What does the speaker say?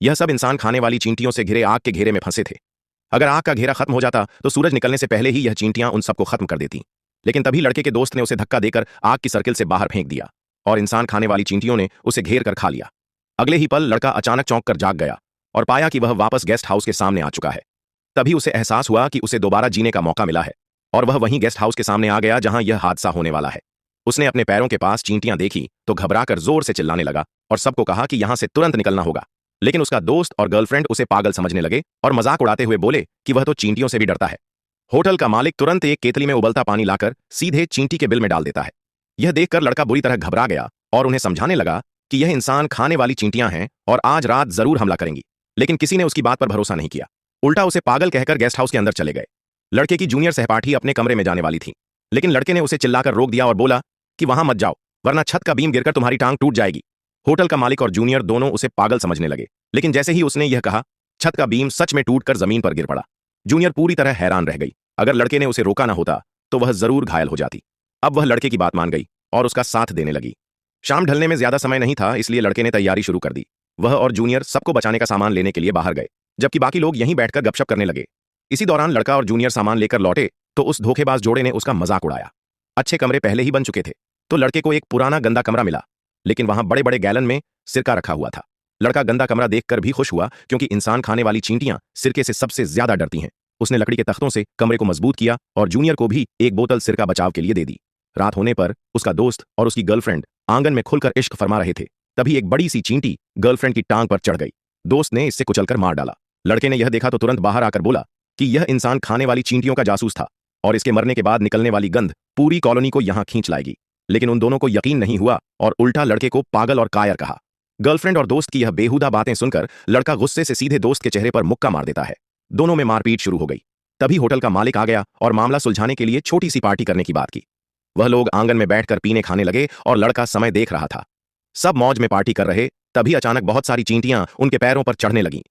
यह सब इंसान खाने वाली चींटियों से घिरे आग के घेरे में फंसे थे। अगर आग का घेरा खत्म हो जाता तो सूरज निकलने से पहले ही यह चींटियां उन सबको खत्म कर देती। लेकिन तभी लड़के के दोस्त ने उसे धक्का देकर आग की सर्किल से बाहर फेंक दिया और इंसान खाने वाली चींटियों ने उसे घेर कर खा लिया। अगले ही पल लड़का अचानक चौंक कर जाग गया और पाया कि वह वापस गेस्ट हाउस के सामने आ चुका है। तभी उसे एहसास हुआ कि उसे दोबारा जीने का मौका मिला है और वह वहीं गेस्ट हाउस के सामने आ गया जहां यह हादसा होने वाला है। उसने अपने पैरों के पास चींटियां देखी तो घबराकर जोर से चिल्लाने लगा और सबको कहा कि यहां से तुरंत निकलना होगा। लेकिन उसका दोस्त और गर्लफ्रेंड उसे पागल समझने लगे और मजाक उड़ाते हुए बोले कि वह तो चींटियों से भी डरता है। होटल का मालिक तुरंत एक केतली में उबलता पानी लाकर सीधे चींटी के बिल में डाल देता है। यह देखकर लड़का बुरी तरह घबरा गया और उन्हें समझाने लगा कि यह इंसान खाने वाली चींटियां हैं और आज रात जरूर हमला करेंगी। लेकिन किसी ने उसकी बात पर भरोसा नहीं किया, उल्टा उसे पागल कहकर गेस्ट हाउस के अंदर चले गए। लड़के की जूनियर सहपाठी अपने कमरे में जाने वाली थी, लेकिन लड़के ने उसे चिल्लाकर रोक दिया और बोला कि वहां मत जाओ वरना छत का बीम गिरकर तुम्हारी टांग टूट जाएगी। होटल का मालिक और जूनियर दोनों उसे पागल समझने लगे, लेकिन जैसे ही उसने यह कहा छत का बीम सच में टूटकर जमीन पर गिर पड़ा। जूनियर पूरी तरह हैरान रह गई। अगर लड़के ने उसे रोका ना होता तो वह जरूर घायल हो जाती। अब वह लड़के की बात मान गई और उसका साथ देने लगी। शाम ढलने में ज्यादा समय नहीं था, इसलिए लड़के ने तैयारी शुरू कर दी। वह और जूनियर सबको बचाने का सामान लेने के लिए बाहर गए, जबकि बाकी लोग यहीं बैठकर गपशप करने लगे। इसी दौरान लड़का और जूनियर सामान लेकर लौटे तो उस धोखेबाज जोड़े ने उसका मजाक उड़ाया। अच्छे कमरे पहले ही बन चुके थे तो लड़के को एक पुराना गंदा कमरा मिला, लेकिन वहां बड़े बड़े गैलन में सिरका रखा हुआ था। लड़का गंदा कमरा देखकर भी खुश हुआ क्योंकि इंसान खाने वाली चींटियां सिरके से सबसे ज्यादा डरती हैं। उसने लकड़ी के तख्तों से कमरे को मजबूत किया और जूनियर को भी एक बोतल सिरका बचाव के लिए दे दी। रात होने पर उसका दोस्त और उसकी गर्लफ्रेंड आंगन में खुलकर इश्क फरमा रहे थे। तभी एक बड़ी सी चींटी गर्लफ्रेंड की टांग पर चढ़ गई। दोस्त ने इससे कुचलकर मार डाला। लड़के ने यह देखा तो तुरंत बाहर आकर बोला कि यह इंसान खाने वाली चींटियों का जासूस था और इसके मरने के बाद निकलने वाली गंध पूरी कॉलोनी को यहां खींच लाएगी। लेकिन उन दोनों को यकीन नहीं हुआ और उल्टा लड़के को पागल और कायर कहा। गर्लफ्रेंड और दोस्त की यह बेहुदा बातें सुनकर लड़का गुस्से से सीधे दोस्त के चेहरे पर मुक्का मार देता है। दोनों में मारपीट शुरू हो गई। तभी होटल का मालिक आ गया और मामला सुलझाने के लिए छोटी सी पार्टी करने की बात की। वह लोग आंगन में बैठकर पीने खाने लगे और लड़का समय देख रहा था। सब मौज में पार्टी कर रहे, तभी अचानक बहुत सारी चींटियां उनके पैरों पर चढ़ने लगीं।